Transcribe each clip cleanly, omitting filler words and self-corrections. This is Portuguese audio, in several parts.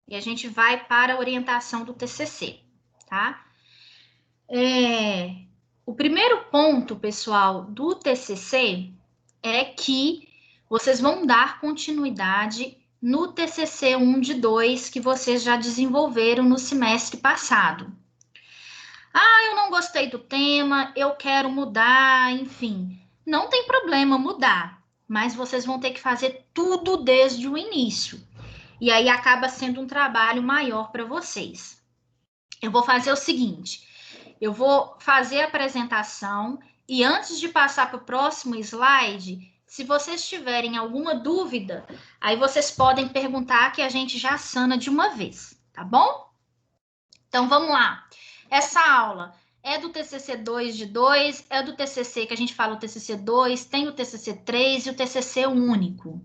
E a gente vai para a orientação do TCC, tá? O primeiro ponto, pessoal, do TCC é que vocês vão dar continuidade no TCC 1 de 2 que vocês já desenvolveram no semestre passado. Eu não gostei do tema, eu quero mudar, enfim. Não tem problema mudar, mas vocês vão ter que fazer tudo desde o início. E aí acaba sendo um trabalho maior para vocês. Eu vou fazer o seguinte, eu vou fazer a apresentação e antes de passar para o próximo slide, se vocês tiverem alguma dúvida, aí vocês podem perguntar que a gente já sana de uma vez, tá bom? Então, vamos lá. Essa aula é do TCC 2 de 2, é do TCC que a gente fala o TCC 2, tem o TCC 3 e o TCC único.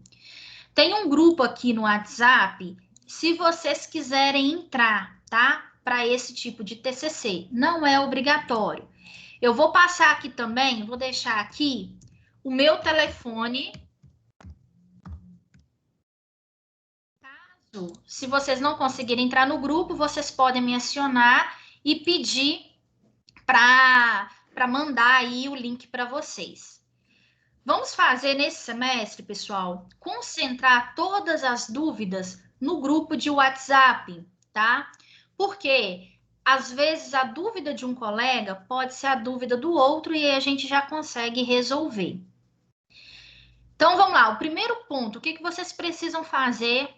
Tem um grupo aqui no WhatsApp, se vocês quiserem entrar, tá? Para esse tipo de TCC. Não é obrigatório. Eu vou passar aqui também, vou deixar aqui o meu telefone. Caso, se vocês não conseguirem entrar no grupo, vocês podem me acionar e pedir para mandar aí o link para vocês. Vamos fazer nesse semestre, pessoal, concentrar todas as dúvidas no grupo de WhatsApp, tá? Porque às vezes a dúvida de um colega pode ser a dúvida do outro e aí a gente já consegue resolver. Então vamos lá, o primeiro ponto, o que vocês precisam fazer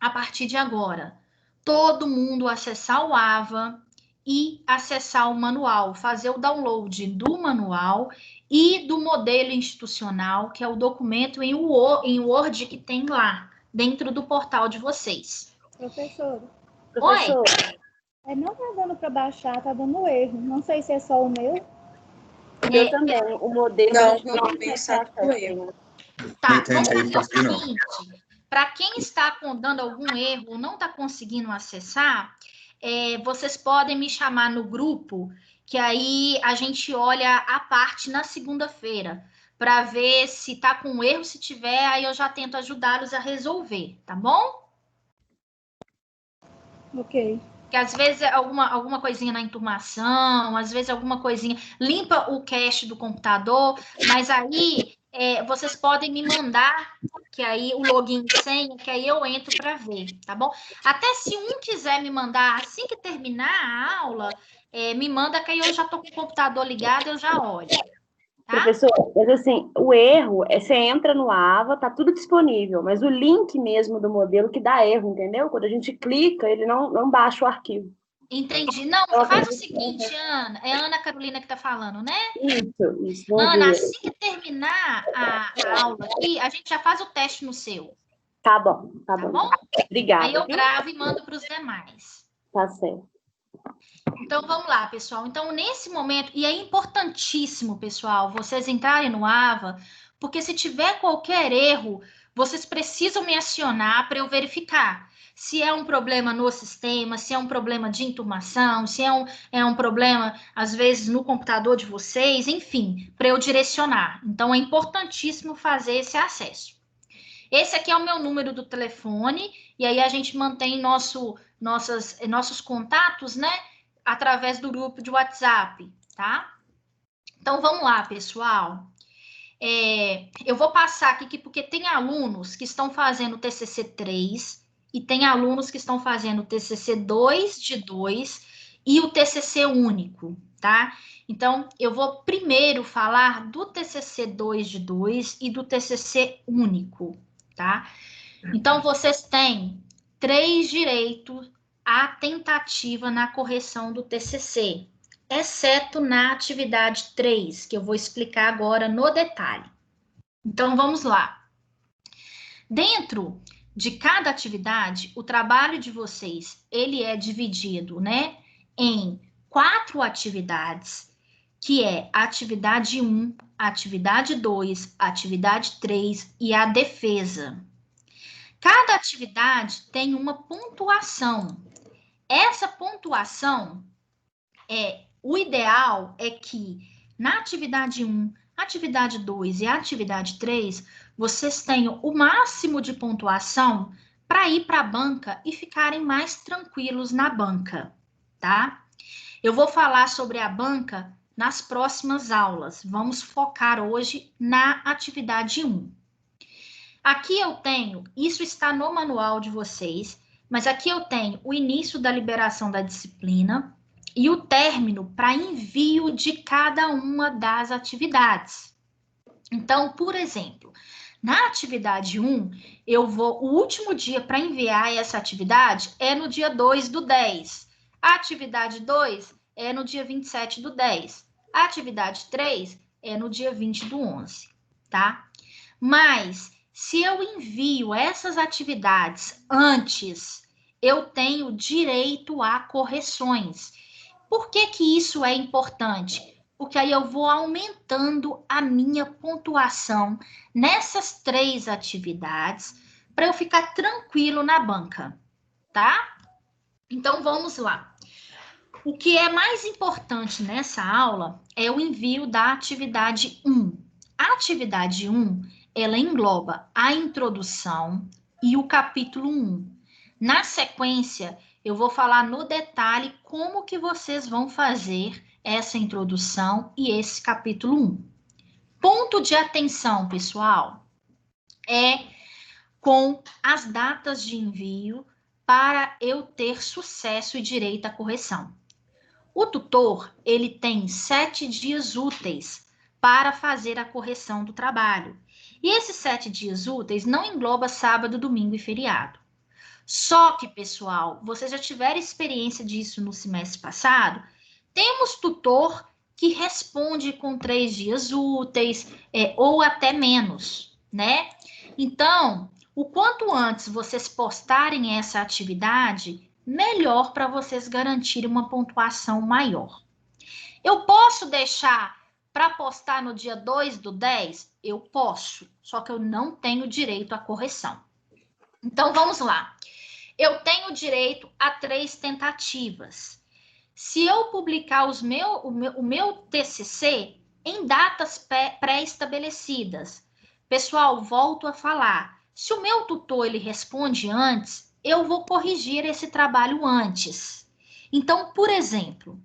a partir de agora? Todo mundo acessar o AVA e acessar o manual, fazer o download do manual e do modelo institucional, que é o documento em Word que tem lá, dentro do portal de vocês. Professora. Oi? Não tá dando para baixar, tá dando erro. Não sei se é só o meu. Eu também, o modelo... Não, meu saco com erro. Tá, vamos fazer o seguinte. Para quem está dando algum erro ou não está conseguindo acessar, vocês podem me chamar no grupo, que aí a gente olha a parte na segunda-feira, para ver se está com erro, se tiver, aí eu já tento ajudá-los a resolver, tá bom? Ok. Que às vezes é alguma coisinha na enturmação, às vezes alguma coisinha... Limpa o cache do computador, mas aí vocês podem me mandar, que aí o login e senha, que aí eu entro para ver, tá bom? Até se um quiser me mandar assim que terminar a aula, me manda que aí eu já tô com o computador ligado, eu já olho. Tá? Professor, mas assim, o erro é você entra no AVA, tá tudo disponível, mas o link mesmo do modelo que dá erro, entendeu? Quando a gente clica, ele não baixa o arquivo. Entendi. Não, faz o seguinte, Ana. É a Ana Carolina que tá falando, né? Isso. Bom Ana, dia. assim que terminar a aula aqui, a gente já faz o teste no seu. Tá bom. Obrigada. Aí eu gravo e mando para os demais. Tá certo. Então, vamos lá, pessoal. Então, nesse momento, e é importantíssimo, pessoal, vocês entrarem no AVA, porque se tiver qualquer erro, vocês precisam me acionar para eu verificar se é um problema no sistema, se é um problema de enturmação, se é um problema, às vezes, no computador de vocês, enfim, para eu direcionar. Então, é importantíssimo fazer esse acesso. Esse aqui é o meu número do telefone, e aí a gente mantém nossos contatos, né? Através do grupo de WhatsApp, tá? Então, vamos lá, pessoal. Eu vou passar aqui, porque tem alunos que estão fazendo o TCC 3 e tem alunos que estão fazendo o TCC 2 de 2 e o TCC único, tá? Então, eu vou primeiro falar do TCC 2 de 2 e do TCC único, tá? Então, vocês têm 3 direitos à tentativa na correção do TCC, exceto na atividade 3, que eu vou explicar agora no detalhe. Então, vamos lá. Dentro de cada atividade, o trabalho de vocês, ele é dividido, né, em 4 atividades, que é a atividade 1, a atividade 2, a atividade 3 e a defesa. Cada atividade tem uma pontuação. Essa pontuação, o ideal é que na atividade 1, atividade 2 e atividade 3, vocês tenham o máximo de pontuação para ir para a banca e ficarem mais tranquilos na banca, tá? Eu vou falar sobre a banca nas próximas aulas. Vamos focar hoje na atividade 1. Aqui eu tenho, isso está no manual de vocês, mas aqui eu tenho o início da liberação da disciplina e o término para envio de cada uma das atividades. Então, por exemplo, na atividade 1, o último dia para enviar essa atividade é no dia 2/10. A atividade 2 é no dia 27/10. A atividade 3 é no dia 20/11, tá? Mas, se eu envio essas atividades antes, eu tenho direito a correções. Por que que isso é importante? Porque aí eu vou aumentando a minha pontuação nessas 3 atividades para eu ficar tranquilo na banca, tá? Então, vamos lá. O que é mais importante nessa aula é o envio da atividade 1. A atividade 1, ela engloba a introdução e o capítulo 1. Na sequência, eu vou falar no detalhe como que vocês vão fazer essa introdução e esse capítulo 1. Ponto de atenção, pessoal, é com as datas de envio para eu ter sucesso e direito à correção. O tutor, ele tem 7 dias úteis para fazer a correção do trabalho. E esses 7 dias úteis não engloba sábado, domingo e feriado. Só que, pessoal, vocês já tiveram experiência disso no semestre passado? Temos tutor que responde com 3 dias úteis, ou até menos, né? Então, o quanto antes vocês postarem essa atividade, melhor para vocês garantirem uma pontuação maior. Eu posso deixar para postar no dia 2/10? Eu posso, só que eu não tenho direito à correção. Então, vamos lá. Eu tenho direito a 3 tentativas. Se eu publicar o meu TCC em datas pré-estabelecidas, pessoal, volto a falar, se o meu tutor ele responde antes, eu vou corrigir esse trabalho antes. Então, por exemplo,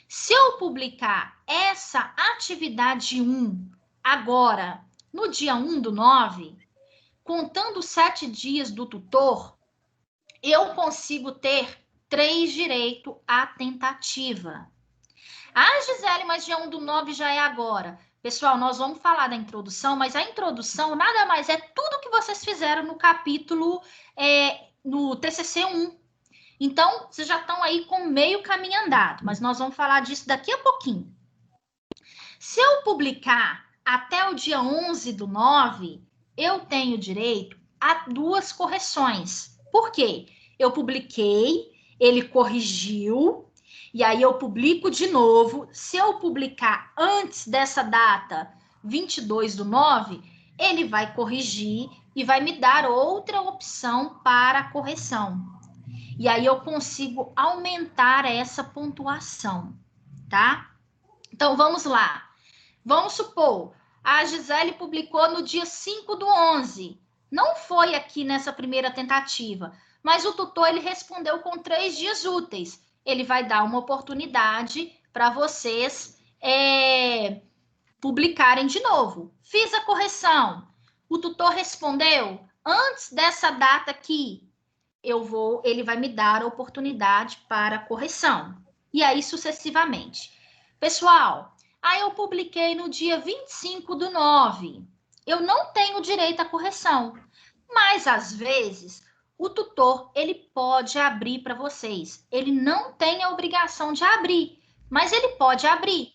se eu publicar essa atividade 1 agora, no dia 1/9, contando 7 dias do tutor, eu consigo ter 3 direitos à tentativa. Ah, Gisele, mas dia 1/9 já é agora. Pessoal, nós vamos falar da introdução, mas a introdução nada mais é tudo que vocês fizeram no capítulo, no TCC 1. Então, vocês já estão aí com meio caminho andado, mas nós vamos falar disso daqui a pouquinho. Se eu publicar até o dia 11/9, eu tenho direito a 2 correções. Por quê? Eu publiquei, ele corrigiu, e aí eu publico de novo. Se eu publicar antes dessa data, 22/9, ele vai corrigir e vai me dar outra opção para a correção. E aí eu consigo aumentar essa pontuação, tá? Então, vamos lá. Vamos supor, a Gisele publicou no dia 5/11. Não foi aqui nessa primeira tentativa, mas o tutor ele respondeu com 3 dias úteis. Ele vai dar uma oportunidade para vocês publicarem de novo. Fiz a correção. O tutor respondeu antes dessa data aqui. Ele vai me dar a oportunidade para correção. E aí sucessivamente. Pessoal, aí eu publiquei no dia 25/9. Eu não tenho direito à correção. Mas, às vezes, o tutor, ele pode abrir para vocês. Ele não tem a obrigação de abrir, mas ele pode abrir.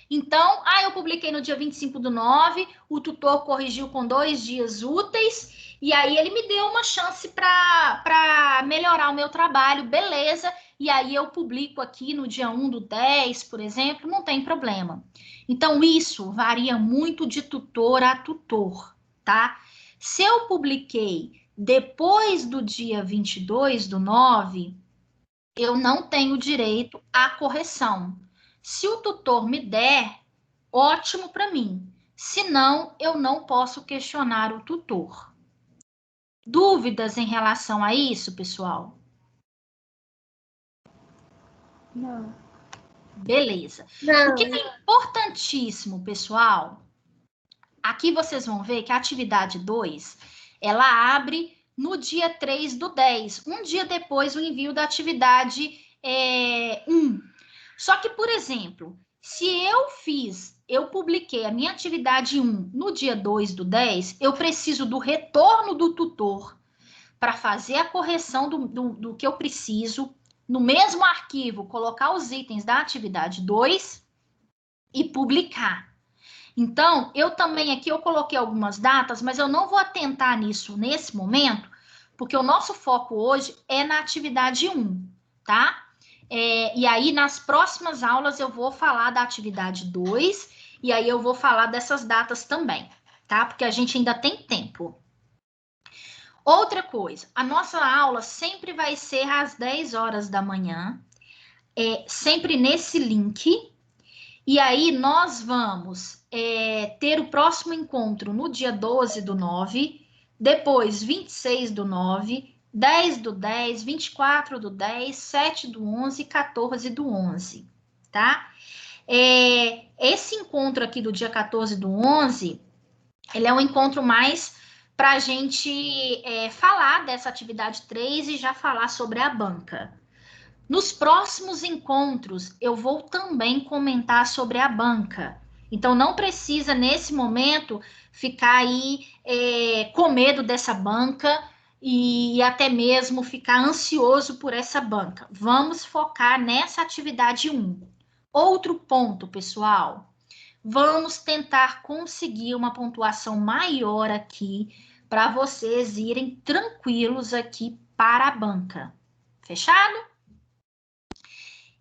Então, eu publiquei no dia 25/9, o tutor corrigiu com 2 dias úteis, e aí ele me deu uma chance para melhorar o meu trabalho, beleza, e aí eu publico aqui no dia 1/10, por exemplo, não tem problema. Então, isso varia muito de tutor a tutor, tá? Se eu publiquei depois do dia 22/9, eu não tenho direito à correção. Se o tutor me der, ótimo para mim. Se não, eu não posso questionar o tutor. Dúvidas em relação a isso, pessoal? Não. Beleza. Não. O que é importantíssimo, pessoal, aqui vocês vão ver que a atividade 2, ela abre no dia 3/10, um dia depois do envio da atividade 1. Só que, por exemplo, se eu publiquei a minha atividade 1 no dia 2/10, eu preciso do retorno do tutor para fazer a correção do que eu preciso, no mesmo arquivo, colocar os itens da atividade 2 e publicar. Então, eu também aqui eu coloquei algumas datas, mas eu não vou atentar nisso nesse momento, porque o nosso foco hoje é na atividade 1, tá? E aí, nas próximas aulas, eu vou falar da atividade 2, e aí eu vou falar dessas datas também, tá? Porque a gente ainda tem tempo. Outra coisa, a nossa aula sempre vai ser às 10 horas da manhã, sempre nesse link. E aí nós vamos ter o próximo encontro no dia 12/9, depois 26/9, 10/10, 24/10, 7/11, 14/11, tá? Esse encontro aqui do dia 14/11, ele é um encontro mais para a gente falar dessa atividade 3 e já falar sobre a banca. Nos próximos encontros, eu vou também comentar sobre a banca. Então, não precisa, nesse momento, ficar aí com medo dessa banca e até mesmo ficar ansioso por essa banca. Vamos focar nessa atividade 1. Outro ponto, pessoal. Vamos tentar conseguir uma pontuação maior aqui para vocês irem tranquilos aqui para a banca. Fechado?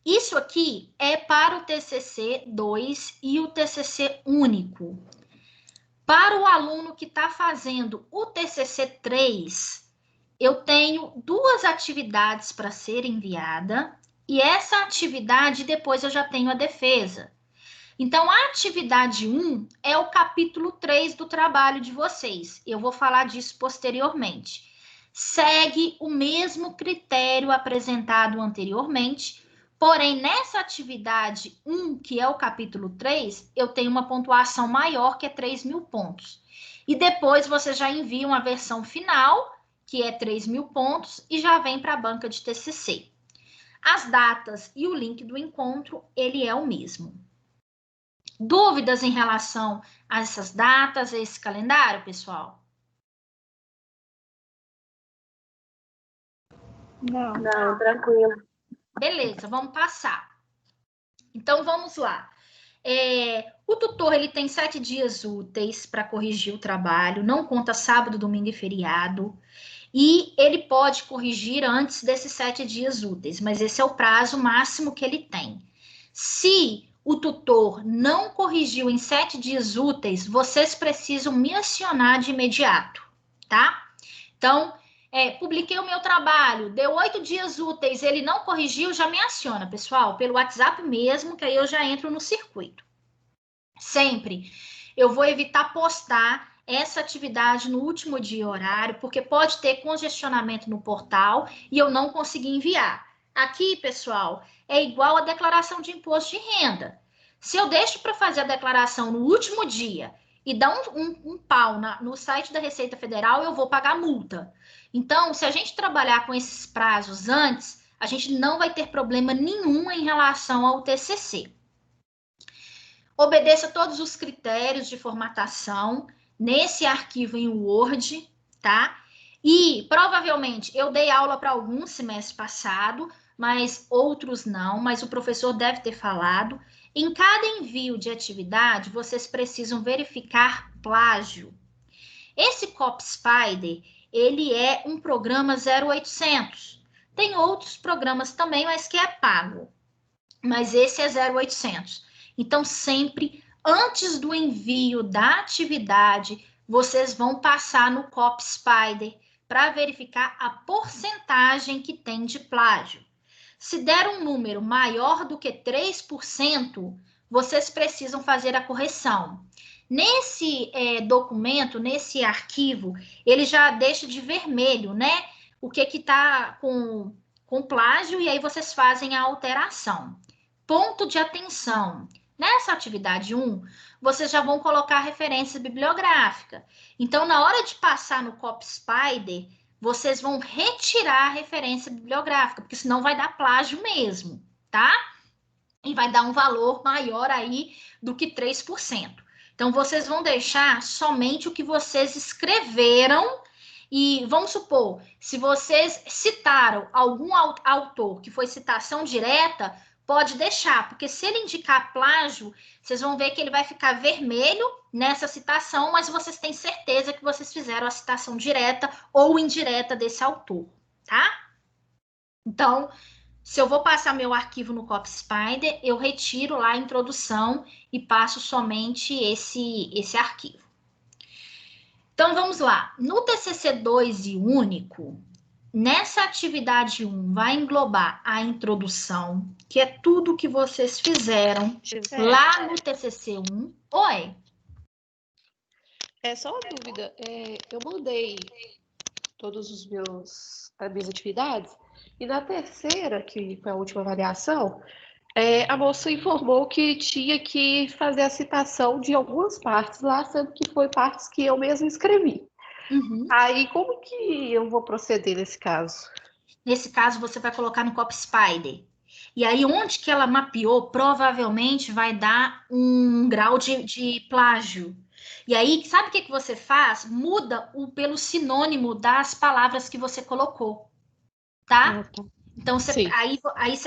Isso aqui é para o TCC 2 e o TCC único. Para o aluno que está fazendo o TCC 3, eu tenho 2 atividades para ser enviada e essa atividade depois eu já tenho a defesa. Então, a atividade 1 é o capítulo 3 do trabalho de vocês. Eu vou falar disso posteriormente. Segue o mesmo critério apresentado anteriormente, porém, nessa atividade 1, que é o capítulo 3, eu tenho uma pontuação maior, que é 3.000 pontos. E depois você já envia uma versão final, que é 3.000 pontos, e já vem para a banca de TCC. As datas e o link do encontro, ele é o mesmo. Dúvidas em relação a essas datas, a esse calendário, pessoal? Não. Não, tranquilo. Beleza, vamos passar. Então, vamos lá. O tutor ele tem 7 dias úteis para corrigir o trabalho, não conta sábado, domingo e feriado. E ele pode corrigir antes desses 7 dias úteis, mas esse é o prazo máximo que ele tem. Se o tutor não corrigiu em 7 dias úteis, vocês precisam me acionar de imediato, tá? Então, publiquei o meu trabalho, deu 8 dias úteis, ele não corrigiu, já me aciona, pessoal, pelo WhatsApp mesmo, que aí eu já entro no circuito. Sempre eu vou evitar postar essa atividade no último dia e horário, porque pode ter congestionamento no portal e eu não conseguir enviar. Aqui, pessoal, é igual a declaração de imposto de renda. Se eu deixo para fazer a declaração no último dia e dá um pau no site da Receita Federal, eu vou pagar multa. Então, se a gente trabalhar com esses prazos antes, a gente não vai ter problema nenhum em relação ao TCC. Obedeça todos os critérios de formatação nesse arquivo em Word, tá? E provavelmente eu dei aula para alguns semestre passado, mas outros não, mas o professor deve ter falado. Em cada envio de atividade, vocês precisam verificar plágio. Esse CopySpider, ele é um programa 0800. Tem outros programas também, mas que é pago. Mas esse é 0800. Então, sempre antes do envio da atividade, vocês vão passar no CopySpider para verificar a porcentagem que tem de plágio. Se der um número maior do que 3%, vocês precisam fazer a correção. Nesse documento, nesse arquivo, ele já deixa de vermelho, né? O que está com plágio, e aí vocês fazem a alteração. Ponto de atenção. Nessa atividade 1, vocês já vão colocar a referência bibliográfica. Então, na hora de passar no CopySpider, vocês vão retirar a referência bibliográfica, porque senão vai dar plágio mesmo, tá? E vai dar um valor maior aí do que 3%. Então, vocês vão deixar somente o que vocês escreveram. E vamos supor, se vocês citaram algum autor que foi citação direta, pode deixar, porque se ele indicar plágio, vocês vão ver que ele vai ficar vermelho nessa citação, mas vocês têm certeza que vocês fizeram a citação direta ou indireta desse autor, tá? Então, se eu vou passar meu arquivo no CopySpider, eu retiro lá a introdução e passo somente esse arquivo. Então, vamos lá. No TCC2 e único, nessa atividade 1 vai englobar a introdução, que é tudo que vocês fizeram lá no TCC1. Oi? É só uma dúvida. Eu mandei todas as minhas atividades, e na terceira, que foi a última avaliação, a moça informou que tinha que fazer a citação de algumas partes lá, sendo que foi partes que eu mesma escrevi. Uhum. Aí, como que eu vou proceder nesse caso? Nesse caso, você vai colocar no CopySpider. E aí, onde que ela mapeou, provavelmente vai dar um grau de plágio. E aí, sabe o que você faz? Muda pelo sinônimo das palavras que você colocou, tá? Então,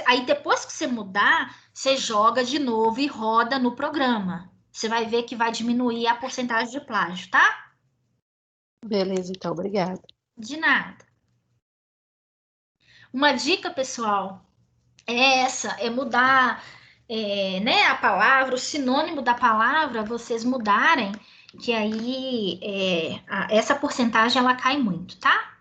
aí depois que você mudar, você joga de novo e roda no programa. Você vai ver que vai diminuir a porcentagem de plágio, tá? Beleza, então, obrigada. De nada. Uma dica, pessoal, é mudar né, a palavra, o sinônimo da palavra, vocês mudarem, que aí essa porcentagem ela cai muito, tá?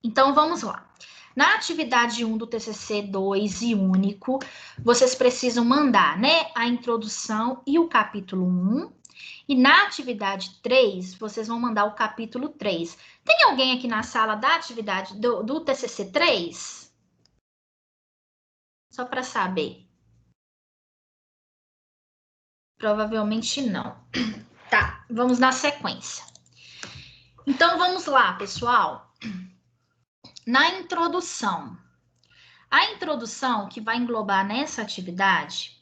Então, vamos lá. Na atividade 1 do TCC 2 e único, vocês precisam mandar, né, a introdução e o capítulo 1. E na atividade 3, vocês vão mandar o capítulo 3. Tem alguém aqui na sala da atividade do TCC 3? Só para saber. Provavelmente não. Tá, vamos na sequência. Então, vamos lá, pessoal. Na introdução. A introdução que vai englobar nessa atividade,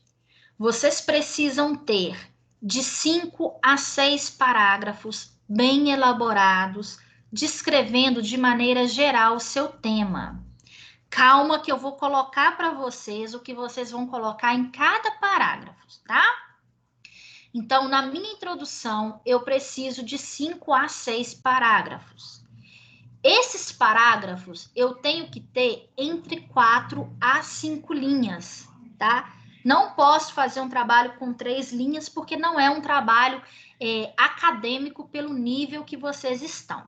vocês precisam ter de 5 a 6 parágrafos bem elaborados, descrevendo de maneira geral o seu tema. Calma que eu vou colocar para vocês o que vocês vão colocar em cada parágrafo, tá? Então, na minha introdução, eu preciso de 5 a 6 parágrafos. Esses parágrafos eu tenho que ter entre 4 a 5 linhas, tá? Não posso fazer um trabalho com 3 linhas, porque não é um trabalho acadêmico pelo nível que vocês estão.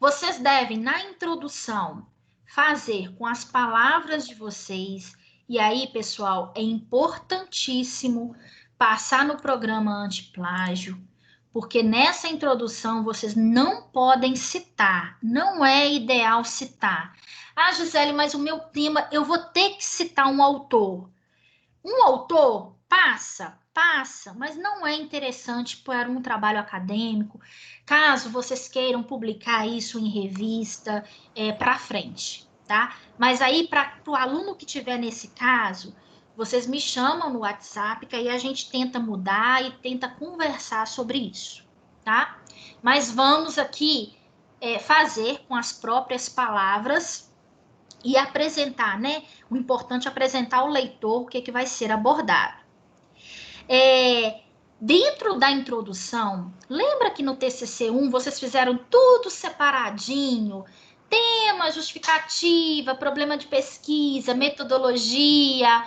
Vocês devem, na introdução, fazer com as palavras de vocês. E aí, pessoal, é importantíssimo passar no programa antiplágio, porque nessa introdução vocês não podem citar, não é ideal citar. Ah, Gisele, mas o meu tema, eu vou ter que citar um autor. Um autor, passa, mas não é interessante para um trabalho acadêmico, caso vocês queiram publicar isso em revista, para frente, tá? Mas aí, para o aluno que tiver nesse caso, vocês me chamam no WhatsApp, que aí a gente tenta mudar e tenta conversar sobre isso, tá? Mas vamos aqui fazer com as próprias palavras e apresentar, né? O importante é apresentar ao leitor o que vai ser abordado. Dentro da introdução, lembra que no TCC1 vocês fizeram tudo separadinho? Tema, justificativa, problema de pesquisa, metodologia.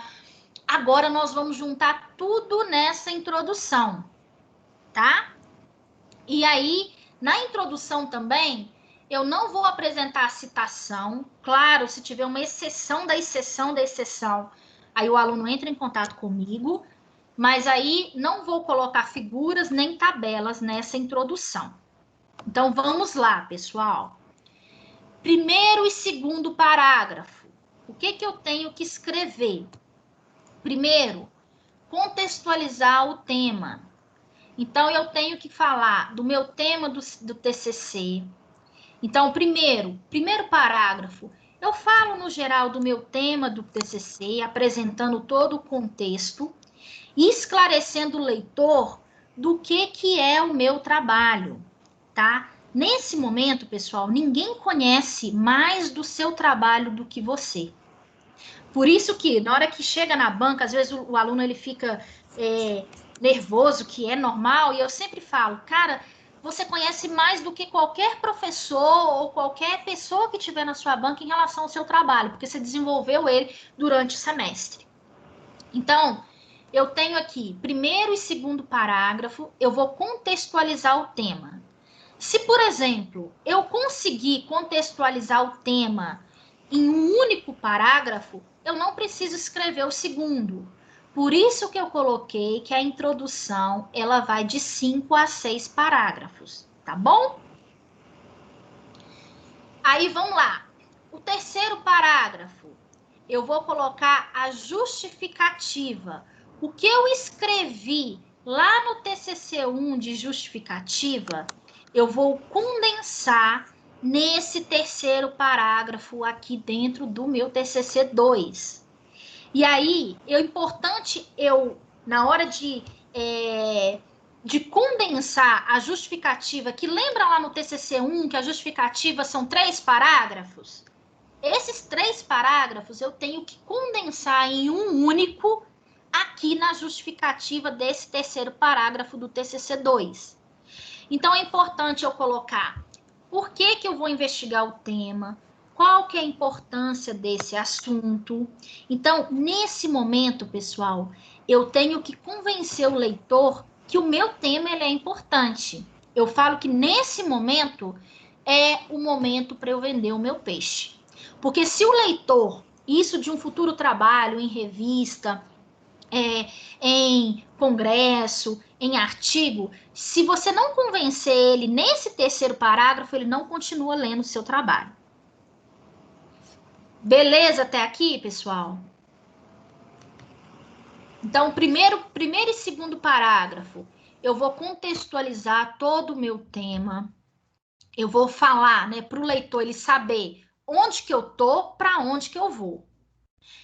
Agora nós vamos juntar tudo nessa introdução, tá? E aí, na introdução também, eu não vou apresentar a citação. Claro, se tiver uma exceção da exceção da exceção, aí o aluno entra em contato comigo. mas aí não vou colocar figuras nem tabelas nessa introdução. Então, vamos lá, pessoal. Primeiro e segundo parágrafo. O que eu tenho que escrever? Primeiro, contextualizar o tema. Então, eu tenho que falar do meu tema do TCC. Então, primeiro parágrafo, eu falo no geral do meu tema do TCC, apresentando todo o contexto e esclarecendo o leitor do que é o meu trabalho, tá? Nesse momento, pessoal, ninguém conhece mais do seu trabalho do que você. Por isso que, na hora que chega na banca, às vezes o aluno ele fica nervoso, que é normal, e eu sempre falo, cara, você conhece mais do que qualquer professor ou qualquer pessoa que tiver na sua banca em relação ao seu trabalho, porque você desenvolveu ele durante o semestre. Então, eu tenho aqui primeiro e segundo parágrafo, eu vou contextualizar o tema. Se, por exemplo, eu conseguir contextualizar o tema em um único parágrafo, eu não preciso escrever o segundo. Por isso que eu coloquei que a introdução, ela vai de 5 a 6 parágrafos, tá bom? Aí, vamos lá. O terceiro parágrafo, eu vou colocar a justificativa. O que eu escrevi lá no TCC1 de justificativa, eu vou condensar nesse terceiro parágrafo aqui dentro do meu TCC2. E aí, é importante na hora de condensar a justificativa, que lembra lá no TCC1 que a justificativa são 3 parágrafos? Esses 3 parágrafos eu tenho que condensar em um único aqui na justificativa desse terceiro parágrafo do TCC2. Então, é importante eu colocar por que eu vou investigar o tema, qual que é a importância desse assunto. Então, nesse momento, pessoal, eu tenho que convencer o leitor que o meu tema ele é importante. Eu falo que nesse momento é o momento para eu vender o meu peixe. Porque se o leitor, isso de um futuro trabalho em revista, em congresso, em artigo, se você não convencer ele nesse terceiro parágrafo, ele não continua lendo o seu trabalho. Beleza até aqui, pessoal? Então, primeiro e segundo parágrafo, eu vou contextualizar todo o meu tema. Eu vou falar, né, para o leitor ele saber onde que eu tô, para onde que eu vou.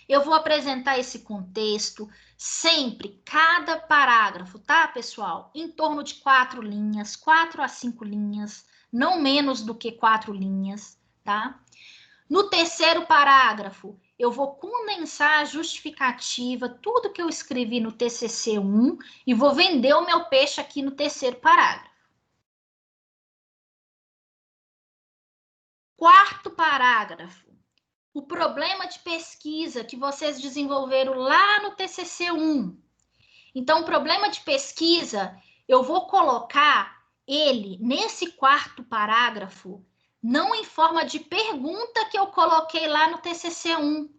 Eu vou apresentar esse contexto, sempre, cada parágrafo, tá, pessoal? Em torno de 4 linhas, 4 a 5 linhas, não menos do que 4 linhas, tá? No terceiro parágrafo, eu vou condensar a justificativa, tudo que eu escrevi no TCC1, e vou vender o meu peixe aqui no terceiro parágrafo. Quarto parágrafo. O problema de pesquisa que vocês desenvolveram lá no TCC1. Então, o problema de pesquisa, eu vou colocar ele nesse quarto parágrafo, não em forma de pergunta que eu coloquei lá no TCC1,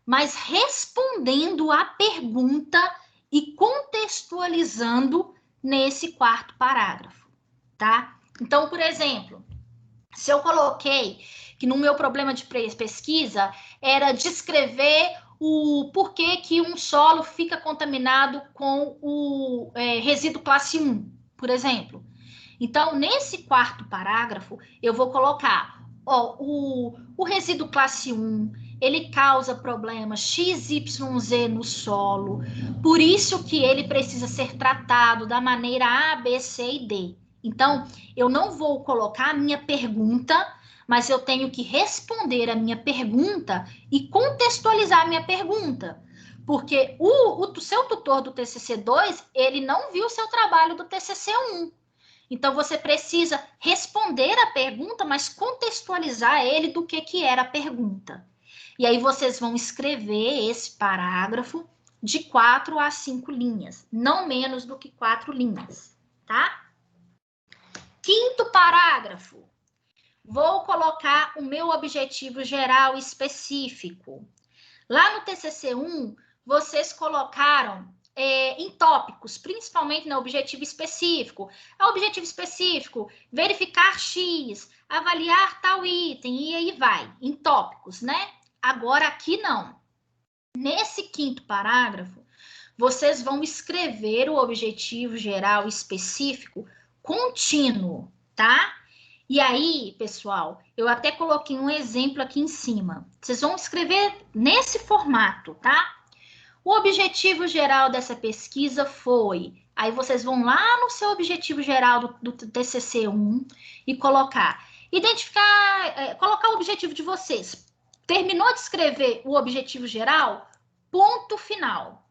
mas respondendo a pergunta e contextualizando nesse quarto parágrafo, tá? Então, por exemplo, se eu coloquei que no meu problema de pesquisa era descrever o porquê que um solo fica contaminado com o resíduo classe 1, por exemplo. Então, nesse quarto parágrafo, eu vou colocar o resíduo classe 1, ele causa problemas XYZ no solo, por isso que ele precisa ser tratado da maneira A, B, C e D. Então, eu não vou colocar a minha pergunta, mas eu tenho que responder a minha pergunta e contextualizar a minha pergunta. Porque o seu tutor do TCC2, ele não viu o seu trabalho do TCC1. Então, você precisa responder a pergunta, mas contextualizar ele do que era a pergunta. E aí, vocês vão escrever esse parágrafo de 4 a 5 linhas, não menos do que 4 linhas, tá? Quinto parágrafo. Vou colocar o meu objetivo geral específico. Lá no TCC1, vocês colocaram em tópicos, principalmente no objetivo específico. Objetivo específico, verificar X, avaliar tal item, e aí vai, em tópicos, né? Agora, aqui não. Nesse 5º parágrafo, vocês vão escrever o objetivo geral específico contínuo, tá? E aí, pessoal, eu até coloquei um exemplo aqui em cima. Vocês vão escrever nesse formato, tá? O objetivo geral dessa pesquisa foi... Aí vocês vão lá no seu objetivo geral do TCC1 e colocar... colocar o objetivo de vocês. Terminou de escrever o objetivo geral? Ponto final.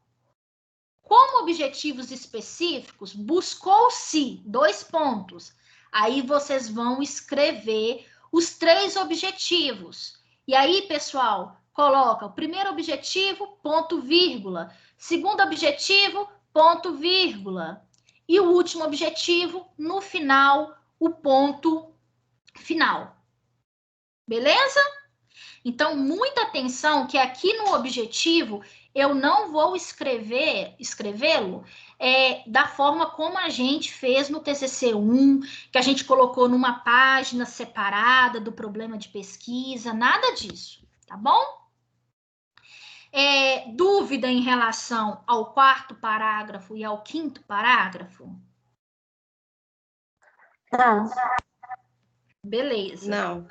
Como objetivos específicos, buscou-se 2 pontos. Aí vocês vão escrever os 3 objetivos. E aí, pessoal, coloca o primeiro objetivo, ponto, vírgula. Segundo objetivo, ponto, vírgula. E o último objetivo, no final, o ponto final. Beleza? Então, muita atenção que aqui no objetivo eu não vou escrevê-lo da forma como a gente fez no TCC1, que a gente colocou numa página separada do problema de pesquisa, nada disso, tá bom? Dúvida em relação ao 4º parágrafo e ao 5º parágrafo? Não. Beleza. Não.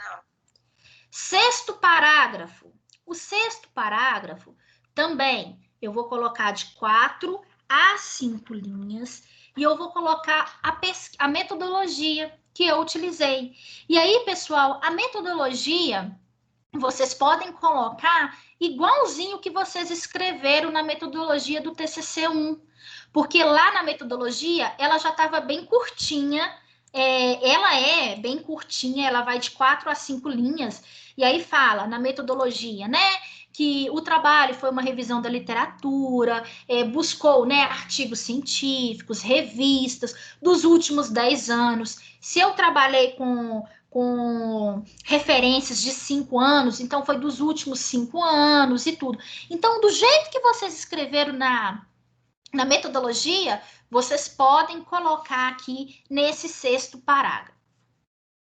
6º parágrafo. O 6º parágrafo também eu vou colocar de 4 a 5 linhas e eu vou colocar a metodologia que eu utilizei. E aí, pessoal, a metodologia vocês podem colocar igualzinho que vocês escreveram na metodologia do TCC1, porque lá na metodologia ela já estava bem curtinha. Ela é bem curtinha, ela vai de 4 a 5 linhas, e aí fala na metodologia, né, que o trabalho foi uma revisão da literatura, buscou, né, artigos científicos, revistas dos últimos 10 anos. Se eu trabalhei com referências de 5 anos, então foi dos últimos 5 anos e tudo. Então, do jeito que vocês escreveram na metodologia, vocês podem colocar aqui nesse 6º parágrafo.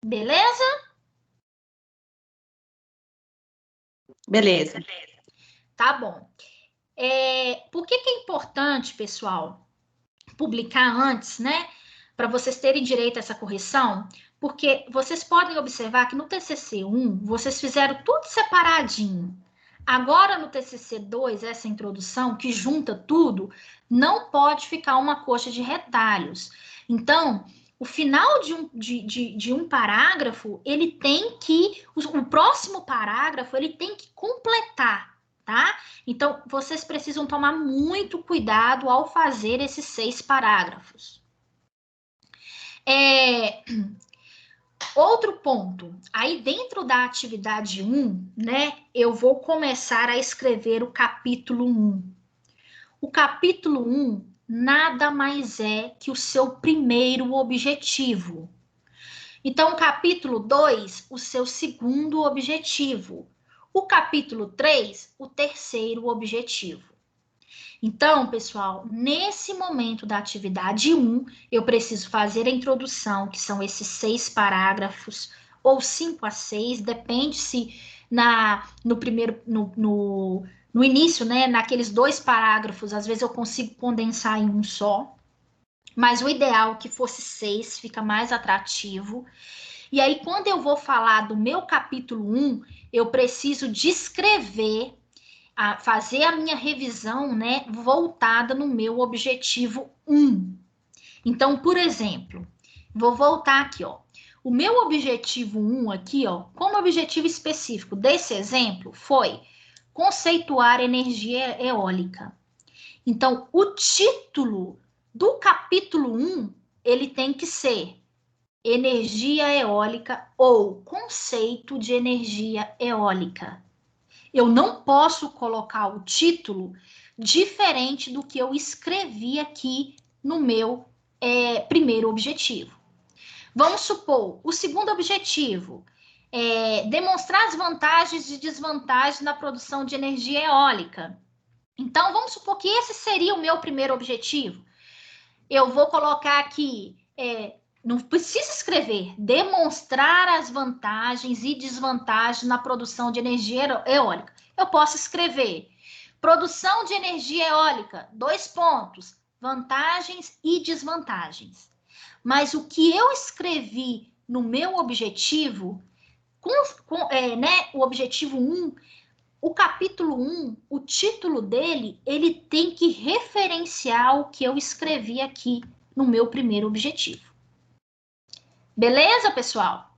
Beleza? Beleza. Tá bom. Por que é importante, pessoal, publicar antes, né? Para vocês terem direito a essa correção? Porque vocês podem observar que no TCC1, vocês fizeram tudo separadinho. Agora, no TCC2, essa introdução, que junta tudo, não pode ficar uma coxa de retalhos. Então, o final de um parágrafo, ele tem que... O próximo parágrafo, ele tem que completar, tá? Então, vocês precisam tomar muito cuidado ao fazer esses 6 parágrafos. Outro ponto, aí dentro da atividade 1, né, eu vou começar a escrever o capítulo 1. O capítulo 1 nada mais é que o seu primeiro objetivo. Então, o capítulo 2, o seu segundo objetivo. O capítulo 3, o terceiro objetivo. Então, pessoal, nesse momento da atividade 1, eu preciso fazer a introdução, que são esses 6 parágrafos, ou 5 a 6, depende se no início, né, naqueles 2 parágrafos, às vezes eu consigo condensar em um só, mas o ideal é que fosse 6, fica mais atrativo. E aí, quando eu vou falar do meu capítulo 1, eu preciso descrever, fazer a minha revisão, né, voltada no meu objetivo 1. Então, por exemplo, vou voltar aqui, ó. O meu objetivo 1 aqui, ó, como objetivo específico desse exemplo, foi conceituar energia eólica. Então, o título do capítulo 1, ele tem que ser energia eólica ou conceito de energia eólica. Eu não posso colocar o título diferente do que eu escrevi aqui no meu primeiro objetivo. Vamos supor, o segundo objetivo é demonstrar as vantagens e desvantagens na produção de energia eólica. Então, vamos supor que esse seria o meu primeiro objetivo. Eu vou colocar aqui, não precisa escrever, demonstrar as vantagens e desvantagens na produção de energia eólica. Eu posso escrever, produção de energia eólica, 2 pontos, vantagens e desvantagens. Mas o que eu escrevi no meu objetivo, o objetivo 1, o capítulo 1, o título dele, ele tem que referenciar o que eu escrevi aqui no meu primeiro objetivo. Beleza, pessoal?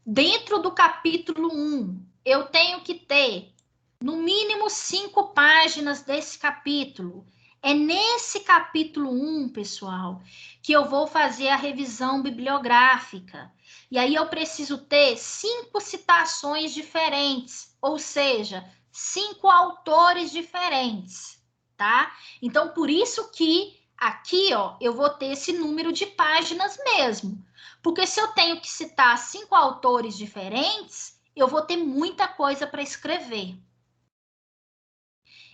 Dentro do capítulo 1, eu tenho que ter, no mínimo, 5 páginas desse capítulo. É nesse capítulo 1, pessoal, que eu vou fazer a revisão bibliográfica. E aí eu preciso ter 5 citações diferentes, ou seja, 5 autores diferentes, tá? Então, por isso que aqui, ó, eu vou ter esse número de páginas mesmo. Porque se eu tenho que citar 5 autores diferentes, eu vou ter muita coisa para escrever.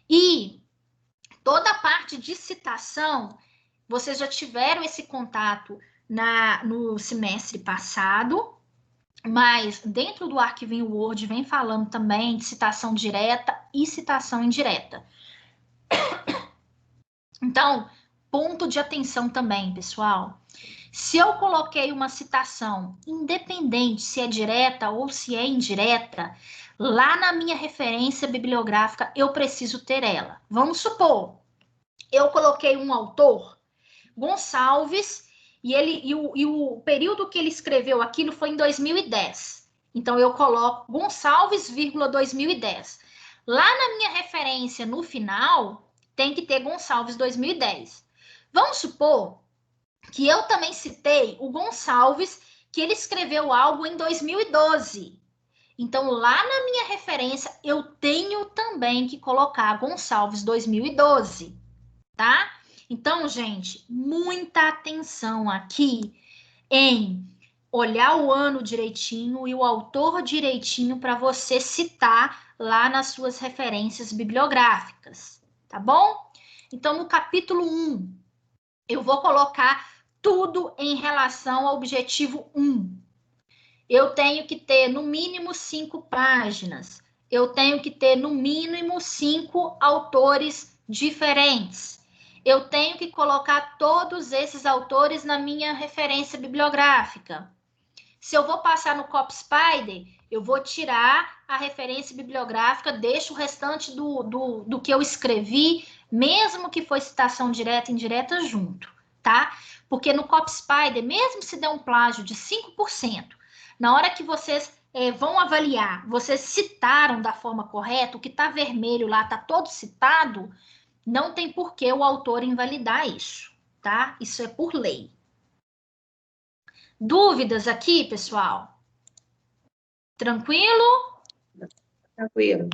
E toda a parte de citação, vocês já tiveram esse contato no semestre passado, mas dentro do arquivinho Word vem falando também de citação direta e citação indireta. Então, ponto de atenção também, pessoal. Se eu coloquei uma citação, independente se é direta ou se é indireta, lá na minha referência bibliográfica eu preciso ter ela. Vamos supor, eu coloquei um autor, Gonçalves, e o período que ele escreveu aquilo foi em 2010. Então, eu coloco Gonçalves, 2010. Lá na minha referência, no final, tem que ter Gonçalves 2010. Vamos supor que eu também citei o Gonçalves, que ele escreveu algo em 2012. Então, lá na minha referência, eu tenho também que colocar Gonçalves 2012, tá? Então, gente, muita atenção aqui em olhar o ano direitinho e o autor direitinho para você citar lá nas suas referências bibliográficas, tá bom? Então, no capítulo 1, eu vou colocar tudo em relação ao objetivo 1. Eu tenho que ter, no mínimo, 5 páginas. Eu tenho que ter, no mínimo, 5 autores diferentes. Eu tenho que colocar todos esses autores na minha referência bibliográfica. Se eu vou passar no CopSpider, eu vou tirar a referência bibliográfica, deixo o restante do que eu escrevi, mesmo que foi citação direta e indireta, junto, tá? Porque no CopSpider, mesmo se der um plágio de 5%, na hora que vocês vão avaliar, vocês citaram da forma correta, o que está vermelho lá está todo citado, não tem por que o autor invalidar isso, tá? Isso é por lei. Dúvidas aqui, pessoal? Tranquilo? Tranquilo.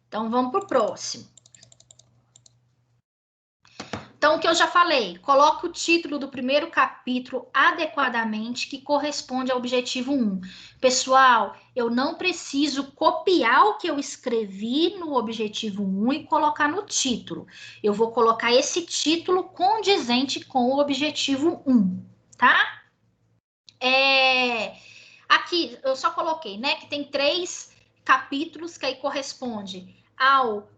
Então, vamos para o próximo. Então, o que eu já falei, coloque o título do primeiro capítulo adequadamente, que corresponde ao objetivo 1. Pessoal, eu não preciso copiar o que eu escrevi no objetivo 1 e colocar no título. Eu vou colocar esse título condizente com o objetivo 1, tá? Aqui, eu só coloquei, né, que tem 3 capítulos que aí corresponde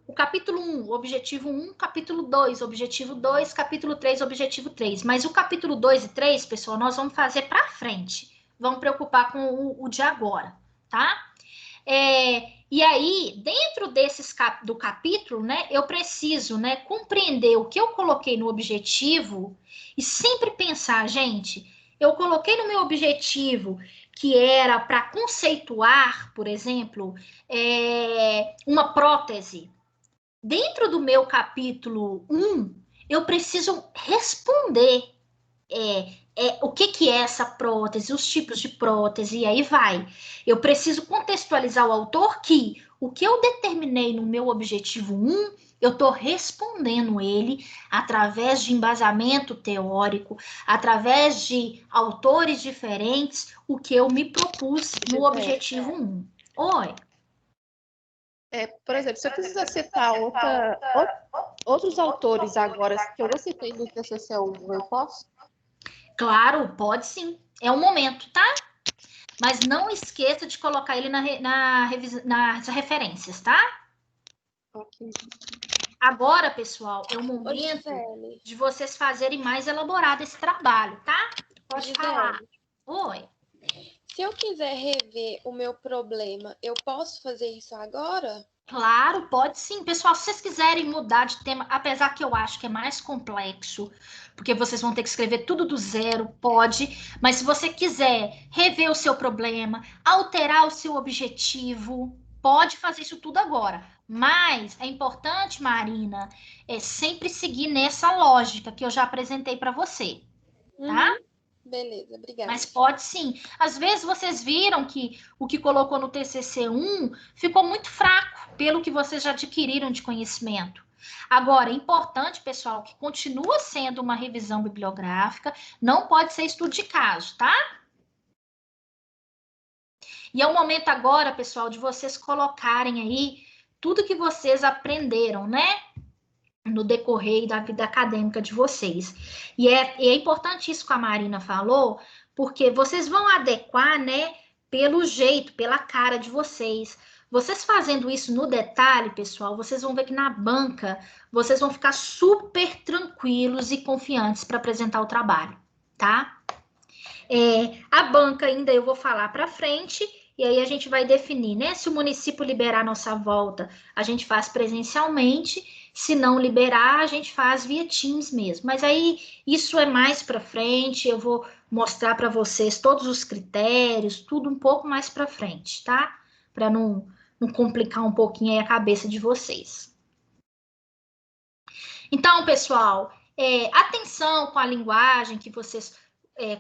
o capítulo 1, objetivo 1, capítulo 2, objetivo 2, capítulo 3, objetivo 3. Mas o capítulo 2 e 3, pessoal, nós vamos fazer para frente. Vamos preocupar com o de agora, tá? E aí, dentro do capítulo, né, eu preciso, né, compreender o que eu coloquei no objetivo e sempre pensar, gente, eu coloquei no meu objetivo que era para conceituar, por exemplo, uma prótese. Dentro do meu capítulo 1, eu preciso responder o que é essa prótese, os tipos de prótese, e aí vai. Eu preciso contextualizar o autor que o que eu determinei no meu objetivo 1, eu estou respondendo ele através de embasamento teórico, através de autores diferentes, o que eu me propus no objetivo 1. Oi. Por exemplo, se eu quiser citar outros autores agora que eu não citei no TCC1, eu posso? Claro, pode sim. É o momento, tá? Mas não esqueça de colocar ele nas referências, tá? Ok. Agora, pessoal, é o Ô, momento Gisele, de vocês fazerem mais elaborado esse trabalho, tá? Pode Gisele, falar. Oi. se eu quiser rever o meu problema, eu posso fazer isso agora? Claro, pode sim. Pessoal, se vocês quiserem mudar de tema, apesar que eu acho que é mais complexo, porque vocês vão ter que escrever tudo do zero, pode. Mas se você quiser rever o seu problema, alterar o seu objetivo, pode fazer isso tudo agora. Mas é importante, Marina, sempre seguir nessa lógica que eu já apresentei para você, tá? Uhum. Beleza, obrigada. Mas pode sim. Às vezes vocês viram que o que colocou no TCC1 ficou muito fraco, pelo que vocês já adquiriram de conhecimento. Agora, é importante, pessoal, que continua sendo uma revisão bibliográfica, não pode ser estudo de caso, tá? E é o momento agora, pessoal, de vocês colocarem aí tudo que vocês aprenderam, né? No decorrer da vida acadêmica de vocês. E é importante isso que a Marina falou, porque vocês vão adequar, né, pelo jeito, pela cara de vocês. Vocês fazendo isso no detalhe, pessoal, vocês vão ver que na banca vocês vão ficar super tranquilos e confiantes para apresentar o trabalho, tá? A banca ainda eu vou falar para frente, e aí a gente vai definir, né? Se o município liberar nossa volta, a gente faz presencialmente. Se não liberar, a gente faz via Teams mesmo. Mas aí isso é mais para frente. Eu vou mostrar para vocês todos os critérios, tudo um pouco mais para frente, tá? Para não complicar um pouquinho aí a cabeça de vocês. Então, pessoal, atenção com a linguagem que vocês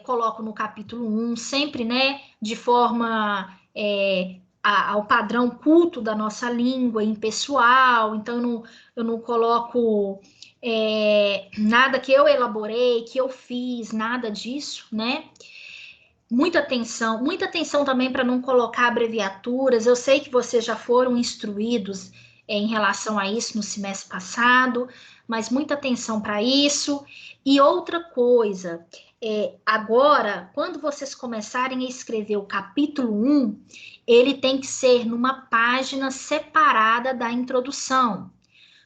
colocam no capítulo 1, sempre, né, de forma ao padrão culto da nossa língua, impessoal. Então, eu não coloco nada que eu elaborei, que eu fiz, nada disso, né? Muita atenção também para não colocar abreviaturas. Eu sei que vocês já foram instruídos em relação a isso no semestre passado, mas muita atenção para isso. E outra coisa, agora, quando vocês começarem a escrever o capítulo 1, ele tem que ser numa página separada da introdução.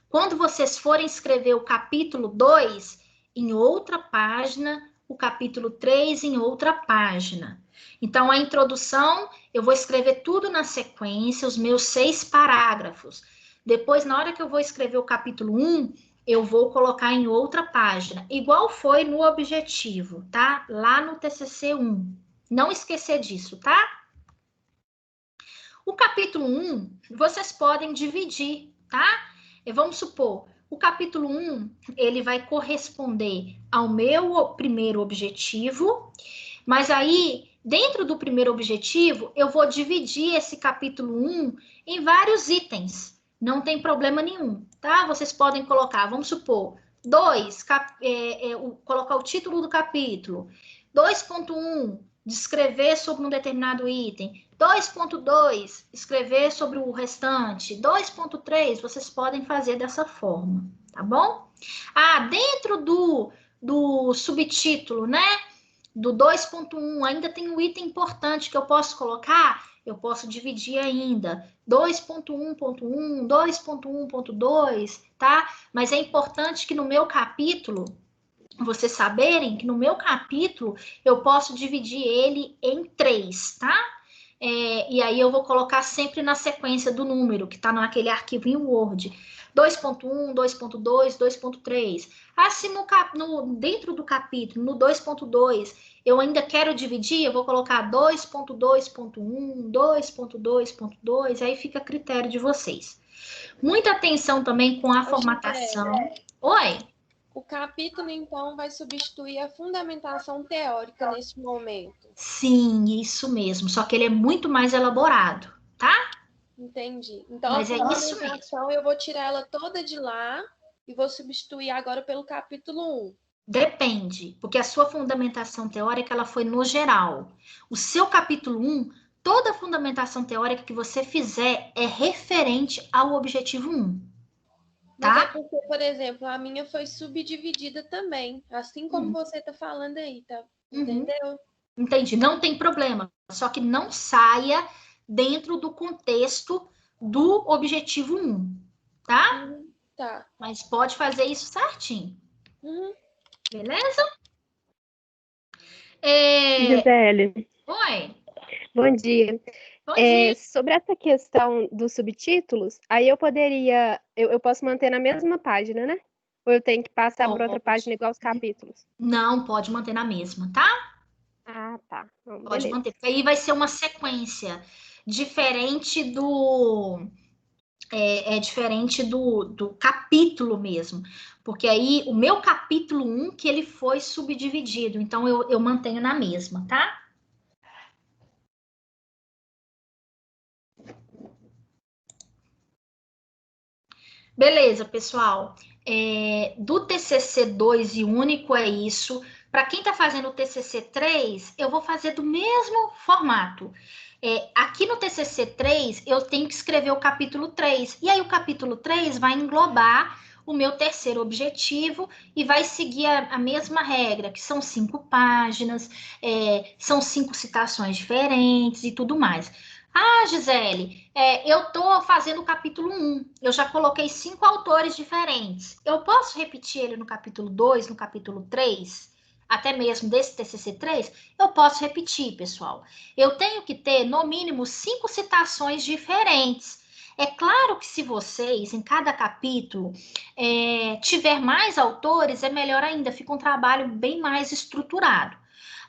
Quando vocês forem escrever o capítulo 2, em outra página, o capítulo 3 em outra página. Então, a introdução, eu vou escrever tudo na sequência, os meus 6 parágrafos. Depois, na hora que eu vou escrever o capítulo 1, eu vou colocar em outra página, igual foi no objetivo, tá? Lá no TCC1. Não esquecer disso, tá? O capítulo 1, vocês podem dividir, tá? Vamos supor, o capítulo 1, ele vai corresponder ao meu primeiro objetivo, mas aí, dentro do primeiro objetivo, eu vou dividir esse capítulo 1 em vários itens. Não tem problema nenhum, tá? Vocês podem colocar, vamos supor, 2, colocar o título do capítulo. 2.1, descrever sobre um determinado item. 2.2, escrever sobre o restante. 2.3, vocês podem fazer dessa forma, tá bom? Dentro do subtítulo, né? Do 2.1, ainda tem um item importante que eu posso colocar. Eu posso dividir ainda. 2.1.1, 2.1.2, tá? Mas é importante que no meu capítulo, vocês saberem que no meu capítulo, eu posso dividir ele em 3, tá? E aí eu vou colocar sempre na sequência do número, que está naquele arquivo em Word. 2.1, 2.2, 2.3. Assim, dentro do capítulo, no 2.2, eu ainda quero dividir, eu vou colocar 2.2.1, 2.2.2, aí fica a critério de vocês. Muita atenção também com a formatação. Oi? O capítulo, então, vai substituir a fundamentação teórica nesse momento. Sim, isso mesmo. Só que ele é muito mais elaborado, tá? Entendi. Então, mas a fundamentação, eu vou tirar ela toda de lá e vou substituir agora pelo capítulo 1. Depende, porque a sua fundamentação teórica ela foi no geral. O seu capítulo 1, toda a fundamentação teórica que você fizer é referente ao objetivo 1. Mas Tá? é porque, por exemplo, a minha foi subdividida também, assim como você está falando aí, tá? Entendeu? Entendi, não tem problema. Só que não saia dentro do contexto do objetivo 1, tá? Tá. Mas pode fazer isso certinho. Beleza? Gisele, Oi. bom dia. Bom dia. Sobre essa questão dos subtítulos, aí eu poderia, eu posso manter na mesma página, né? Ou eu tenho que passar por outra página igual os capítulos? Não, pode manter na mesma, tá? Ah, tá. Então, Pode beleza. manter, porque aí vai ser uma sequência diferente do... diferente do capítulo mesmo. Porque aí, o meu capítulo 1, que ele foi subdividido. Então, eu mantenho na mesma, tá? Beleza, pessoal. Do TCC 2 e único é isso. Para quem está fazendo o TCC 3, eu vou fazer do mesmo formato. Aqui no TCC 3, eu tenho que escrever o capítulo 3. E aí, o capítulo 3 vai englobar o meu terceiro objetivo e vai seguir a mesma regra, que são 5 páginas, são 5 citações diferentes e tudo mais. Ah, Gisele, eu estou fazendo o capítulo 1. Eu já coloquei 5 autores diferentes. Eu posso repetir ele no capítulo 2, no capítulo 3? Até mesmo desse TCC 3? Eu posso repetir, pessoal. Eu tenho que ter, no mínimo, 5 citações diferentes. É claro que se vocês, em cada capítulo, tiver mais autores, é melhor ainda. Fica um trabalho bem mais estruturado.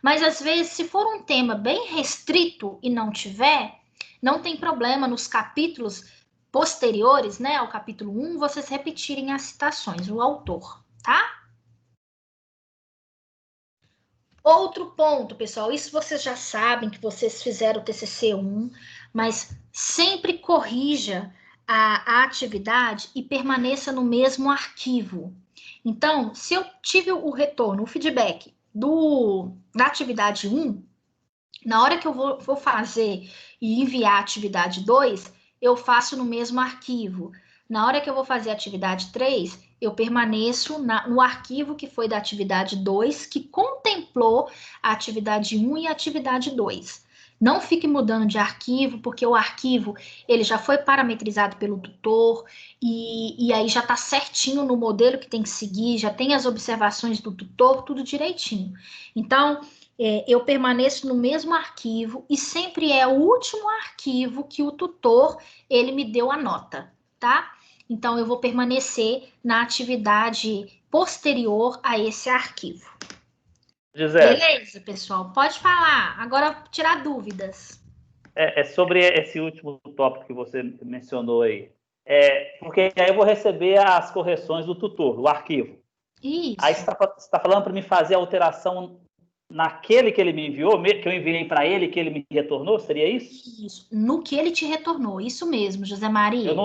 Mas, às vezes, se for um tema bem restrito e não tiver... Não tem problema nos capítulos posteriores, né, ao capítulo 1, vocês repetirem as citações, o autor, tá? Outro ponto, pessoal, isso vocês já sabem que vocês fizeram o TCC 1, mas sempre corrija a atividade e permaneça no mesmo arquivo. Então, se eu tive o retorno, o feedback da atividade 1, na hora que eu vou fazer e enviar a atividade 2, eu faço no mesmo arquivo. Na hora que eu vou fazer a atividade 3, eu permaneço no arquivo que foi da atividade 2, que contemplou a atividade 1 e a atividade 2. Não fique mudando de arquivo, porque o arquivo ele já foi parametrizado pelo tutor e aí já está certinho no modelo que tem que seguir, já tem as observações do tutor, tudo direitinho. Então, eu permaneço no mesmo arquivo e sempre é o último arquivo que o tutor ele me deu a nota, tá? Então, eu vou permanecer na atividade posterior a esse arquivo. Gisele. Beleza, pessoal? Pode falar. Agora, tirar dúvidas. Sobre esse último tópico que você mencionou aí. Porque aí eu vou receber as correções do tutor, o arquivo. Isso. Aí você está falando para mim fazer a alteração naquele que ele me enviou, que eu enviei para ele, que ele me retornou? Seria isso? Isso. No que ele te retornou. Isso mesmo, José Maria.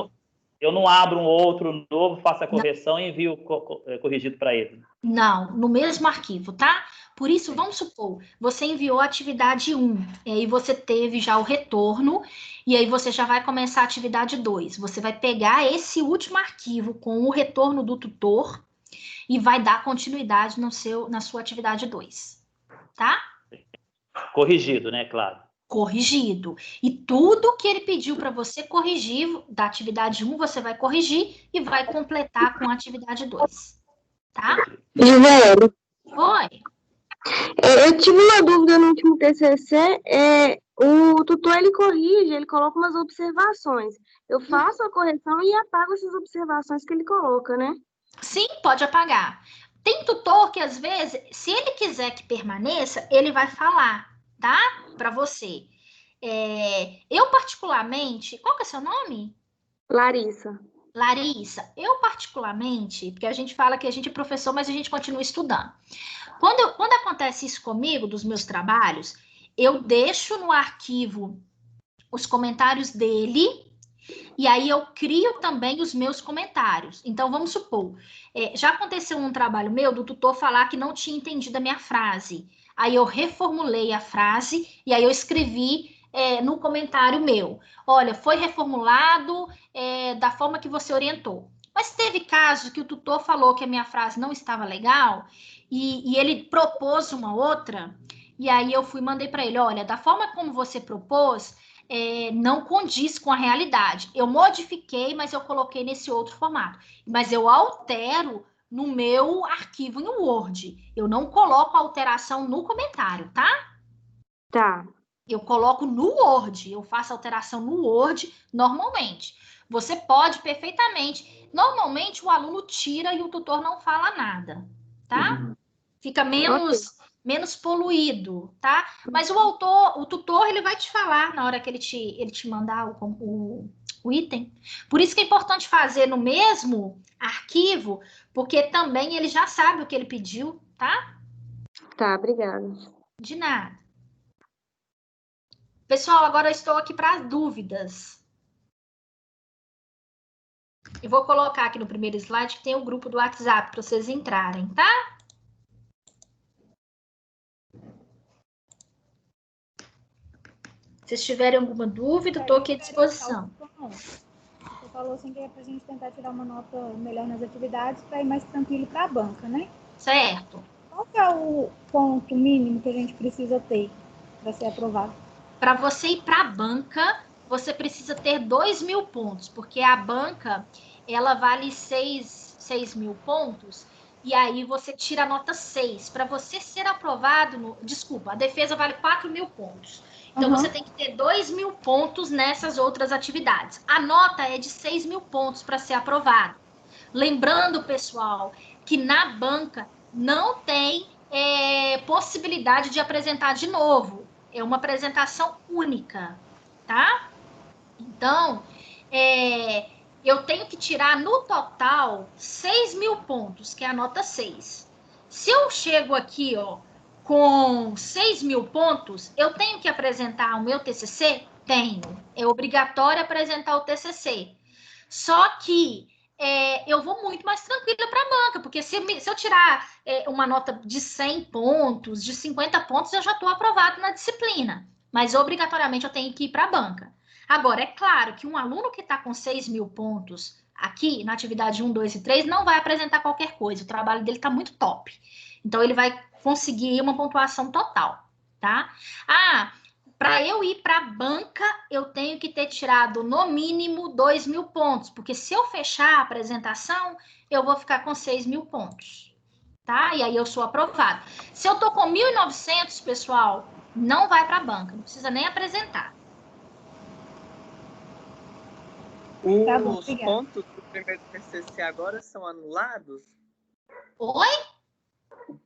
Eu não abro um outro novo, faço a correção e envio corrigido para ele. Não, no mesmo arquivo, tá? Por isso, vamos supor, você enviou a atividade 1, e aí você teve já o retorno, e aí você já vai começar a atividade 2. Você vai pegar esse último arquivo com o retorno do tutor e vai dar continuidade na sua atividade 2, tá? Corrigido, né? Claro. Corrigido. E tudo que ele pediu para você corrigir da atividade 1, você vai corrigir e vai completar com a atividade 2, tá? Gisele, Oi. eu tive uma dúvida no último TCC, o tutor ele corrige, ele coloca umas observações. Eu faço a correção e apago essas observações que ele coloca, né? Sim, pode apagar. Tem tutor que, às vezes, se ele quiser que permaneça, ele vai falar, tá? Para você. Eu, particularmente... Qual que é seu nome? Larissa. Larissa. Eu, particularmente... Porque a gente fala que a gente é professor, mas a gente continua estudando. Quando acontece isso comigo, dos meus trabalhos, eu deixo no arquivo os comentários dele... E aí eu crio também os meus comentários. Então, vamos supor, já aconteceu um trabalho meu do tutor falar que não tinha entendido a minha frase. Aí eu reformulei a frase e aí eu escrevi no comentário meu. Olha, foi reformulado da forma que você orientou. Mas teve casos que o tutor falou que a minha frase não estava legal e ele propôs uma outra, e aí eu fui e mandei para ele, olha, da forma como você propôs, não condiz com a realidade. Eu modifiquei, mas eu coloquei nesse outro formato. Mas eu altero no meu arquivo em Word. Eu não coloco alteração no comentário, tá? Tá. Eu coloco no Word, eu faço alteração no Word normalmente. Você pode perfeitamente. Normalmente o aluno tira e o tutor não fala nada, tá? Fica menos poluído, tá? Mas o tutor, ele vai te falar na hora que ele te mandar o item. Por isso que é importante fazer no mesmo arquivo, porque também ele já sabe o que ele pediu, tá? Tá, obrigada. De nada. Pessoal, agora eu estou aqui para as dúvidas. Eu vou colocar aqui no primeiro slide que tem o grupo do WhatsApp para vocês entrarem, tá? Se vocês tiverem alguma dúvida, estou aqui à disposição. Você falou assim que é para a gente tentar tirar uma nota melhor nas atividades para ir mais tranquilo para a banca, né? Certo. Qual que é o ponto mínimo que a gente precisa ter para ser aprovado? Para você ir para a banca, você precisa ter 2.000 pontos, porque a banca, ela vale 6.000 pontos, e aí você tira a nota 6. Para você ser aprovado, desculpa, a defesa vale 4.000 pontos. Então, você tem que ter 2.000 pontos nessas outras atividades. A nota é de 6.000 pontos para ser aprovado. Lembrando, pessoal, que na banca não tem possibilidade de apresentar de novo. É uma apresentação única, tá? Então, eu tenho que tirar no total 6.000 pontos, que é a nota 6. Se eu chego aqui, ó, com 6.000 pontos, eu tenho que apresentar o meu TCC? Tenho. É obrigatório apresentar o TCC. Só que eu vou muito mais tranquila para a banca, porque se eu tirar uma nota de 100 pontos, de 50 pontos, eu já estou aprovado na disciplina. Mas, obrigatoriamente, eu tenho que ir para a banca. Agora, é claro que um aluno que está com 6.000 pontos aqui, na atividade 1, 2 e 3, não vai apresentar qualquer coisa. O trabalho dele está muito top. Então, ele vai conseguir uma pontuação total, tá? Para eu ir para a banca, eu tenho que ter tirado, no mínimo, 2.000 pontos. Porque se eu fechar a apresentação, eu vou ficar com 6.000 pontos. Tá? E aí eu sou aprovado. Se eu tô com 1.900, pessoal, não vai para a banca. Não precisa nem apresentar. Os pontos do primeiro TCC agora são anulados? Oi?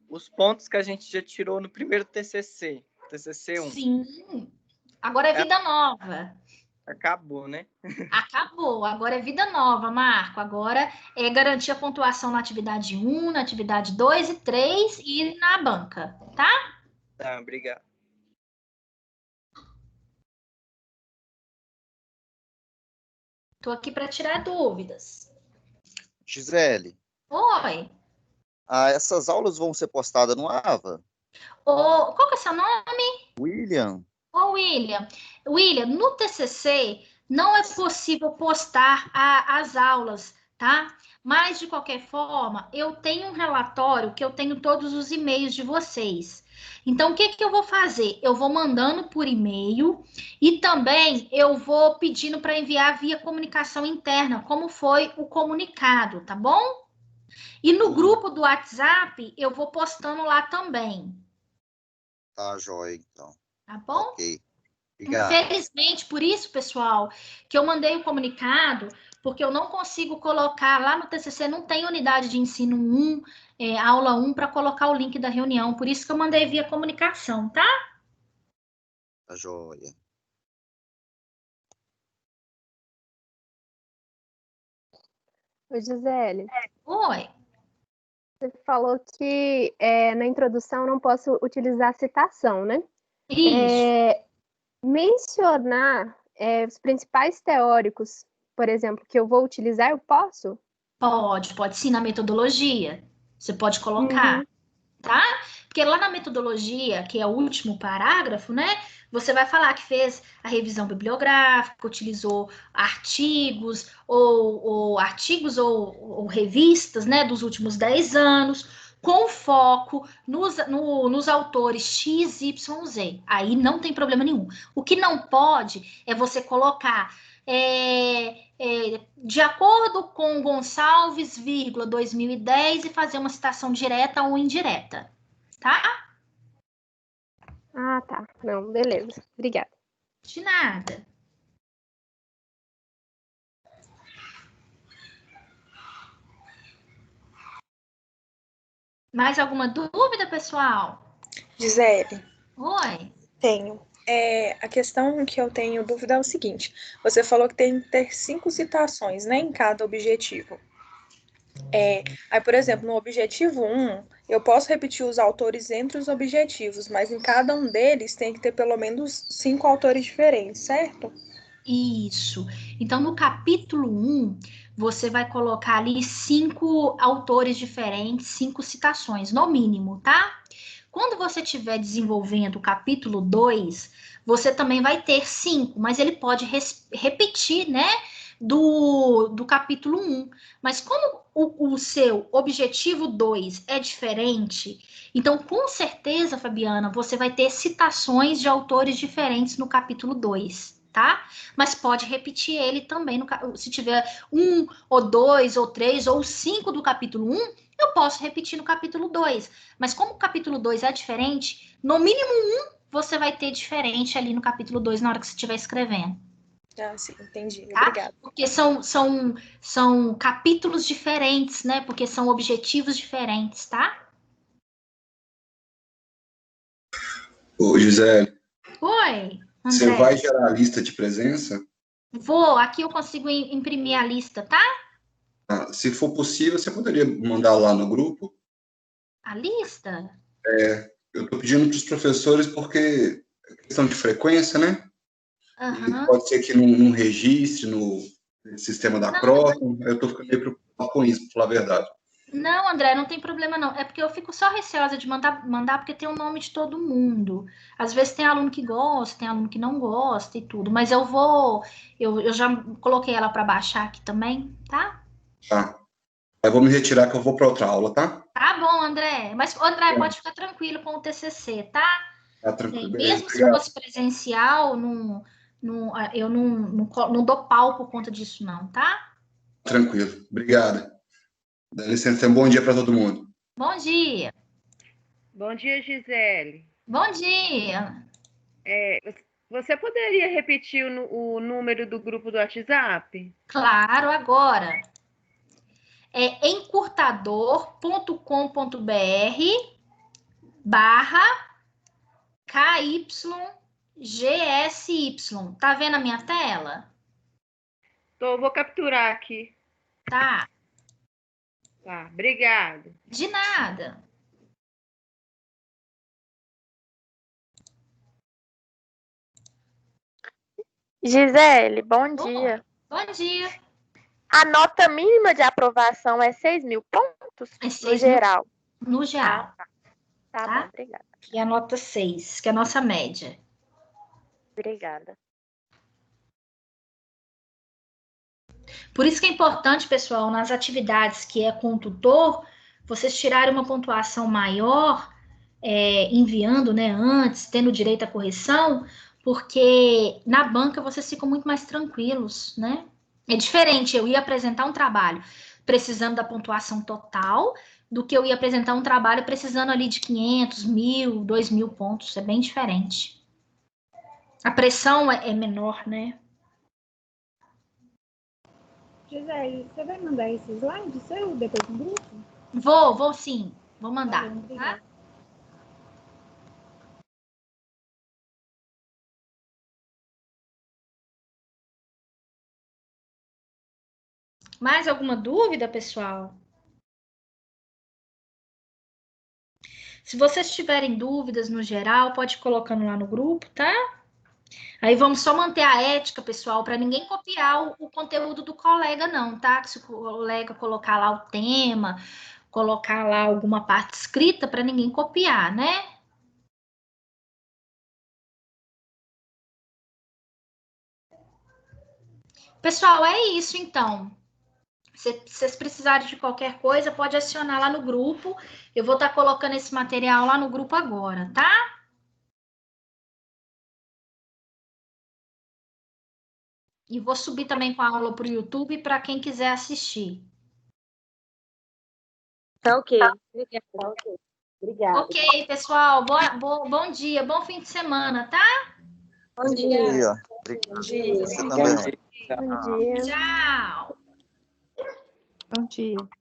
Os pontos que a gente já tirou no primeiro TCC, TCC 1. Sim. Agora é vida nova. Acabou, né? Acabou. Agora é vida nova, Marco. Agora é garantir a pontuação na atividade 1, na atividade 2 e 3 e na banca, tá? Tá, obrigado. Tô aqui para tirar dúvidas. Gisele. Oi. Essas aulas vão ser postadas no AVA? Qual que é o seu nome? William. William. William, no TCC não é possível postar as aulas, tá? Mas, de qualquer forma, eu tenho um relatório que eu tenho todos os e-mails de vocês. Então, o que eu vou fazer? Eu vou mandando por e-mail e também eu vou pedindo para enviar via comunicação interna, como foi o comunicado, tá bom? E no grupo do WhatsApp, eu vou postando lá também. Tá, joia, então. Tá bom? Ok. Obrigado. Infelizmente, por isso, pessoal, que eu mandei o comunicado, porque eu não consigo colocar lá no TCC, não tem unidade de ensino 1, aula 1, para colocar o link da reunião. Por isso que eu mandei via comunicação, tá? Tá, joia. Oi, Gisele. Oi. Você falou que na introdução não posso utilizar citação, né? Isso. Mencionar os principais teóricos, por exemplo, que eu vou utilizar, eu posso? Pode sim, na metodologia. Você pode colocar, tá? Porque lá na metodologia, que é o último parágrafo, né? Você vai falar que fez a revisão bibliográfica, utilizou artigos ou revistas, né, dos últimos 10 anos, com foco nos autores X, Y, Z. Aí não tem problema nenhum. O que não pode é você colocar de acordo com Gonçalves, 2010 e fazer uma citação direta ou indireta, tá? Ah, tá. Não, beleza. Obrigada. De nada. Mais alguma dúvida, pessoal? Gisele. Oi. Tenho. A questão que eu tenho dúvida é o seguinte. Você falou que tem que ter 5 citações, né, em cada objetivo. Aí, por exemplo, no objetivo 1, eu posso repetir os autores entre os objetivos, mas em cada um deles tem que ter pelo menos 5 autores diferentes, certo? Isso. Então, no capítulo 1, você vai colocar ali 5 autores diferentes, 5 citações, no mínimo, tá? Quando você estiver desenvolvendo o capítulo 2, você também vai ter 5, mas ele pode repetir, né, do capítulo 1. Mas como o seu objetivo 2 é diferente, então, com certeza, Fabiana, você vai ter citações de autores diferentes no capítulo 2. Tá? Mas pode repetir ele também, se tiver 1, ou 2, ou 3, ou 5 do capítulo 1, eu posso repetir no capítulo 2. Mas como o capítulo 2 é diferente, no mínimo 1 você vai ter diferente ali no capítulo 2 na hora que você estiver escrevendo. Ah, sim, entendi. Tá? Obrigada. Porque são capítulos diferentes, né? Porque são objetivos diferentes, tá? Ô, Gisele. Oi, André. Você vai gerar a lista de presença? Vou, aqui eu consigo imprimir a lista, tá? Se for possível, você poderia mandar lá no grupo? A lista? Eu estou pedindo para os professores porque é questão de frequência, né? Uhum. Pode ser que não registre no sistema da Croton. Eu estou ficando meio preocupado com isso, para falar a verdade. Não, André, não tem problema não. É porque eu fico só receosa de mandar porque tem o nome de todo mundo. Às vezes tem aluno que gosta, tem aluno que não gosta e tudo. Mas eu já coloquei ela para baixar aqui também, tá? Tá. Eu vou me retirar que eu vou para outra aula, tá? Tá bom, André. Mas, André, pode ficar tranquilo com o TCC, tá? Tá tranquilo. Mesmo se fosse presencial, eu não dou pau por conta disso não, tá? Tranquilo. Obrigada. Dá licença, um bom dia para todo mundo. Bom dia. Bom dia, Gisele. Bom dia. Você poderia repetir o número do grupo do WhatsApp? Claro, agora. É encurtador.com.br/KYGSY. Tá vendo a minha tela? Vou capturar aqui. Tá. Tá, obrigada. De nada. Gisele, bom dia. Bom dia. A nota mínima de aprovação é 6.000 pontos? No geral? No geral. Tá bom, obrigada. E a nota 6, que é a nossa média. Obrigada. Por isso que é importante, pessoal, nas atividades que é com o tutor, vocês tirarem uma pontuação maior, enviando, né, antes, tendo direito à correção, porque na banca vocês ficam muito mais tranquilos, né? É diferente eu ir apresentar um trabalho precisando da pontuação total do que eu ir apresentar um trabalho precisando ali de 500, 1.000, 2.000 pontos. É bem diferente. A pressão é menor, né? Gisele, você vai mandar esse slide seu depois no grupo? Vou sim. Vou mandar. Tá? Mais alguma dúvida, pessoal? Se vocês tiverem dúvidas no geral, pode ir colocando lá no grupo, tá? Aí vamos só manter a ética, pessoal, para ninguém copiar o conteúdo do colega, não, tá? Que se o colega colocar lá o tema, colocar lá alguma parte escrita para ninguém copiar, né? Pessoal, é isso então. Se vocês precisarem de qualquer coisa, pode acionar lá no grupo. Eu vou estar colocando esse material lá no grupo agora, tá? E vou subir também com a aula para o YouTube para quem quiser assistir. Tá ok. Obrigada. Ok, pessoal. Bom dia, bom fim de semana, tá? Bom dia. Bom dia. Você também. Bom dia. Tchau. Bom dia.